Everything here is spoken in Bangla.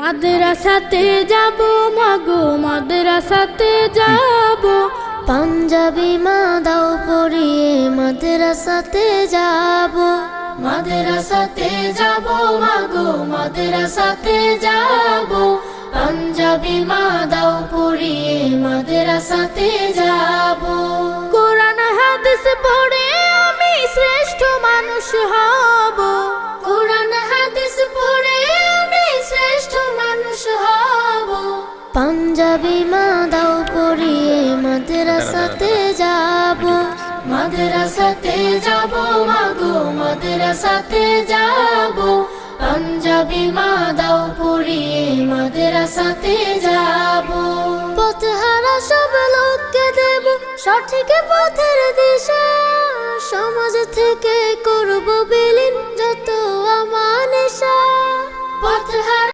মাদ্রাসাতে যাব মাগো মাদ্রাসাতে যাব, পাঞ্জাবি মা দাও পরিয়ে মাদ্রাসাতে যাব। মাদ্রাসাতে যাব মাগো মাদ্রাসাতে যাব, পাঞ্জাবি মা দাও পরিয়ে মাদ্রাসাতে যাব। কোরআন হাদিস পড়ে আমি শ্রেষ্ঠ মানুষ হব, কোরআন হাদিস পড়ে আমি শ্রেষ্ঠ মানুষ হব। পাঞ্জাবি মা দাও পরিয়ে মাদ্রাসাতে যাব। মাদ্রাসাতে যাব মাগো মাদ্রাসাতে যাব, পাঞ্জাবি মা দাও পরিয়ে মাদ্রাসাতে যাব। পথহারা সব লোককে দেব সঠিক পথের দিশা, সমাজ থেকে করব বিলীন যত আমানেশা। পথহারা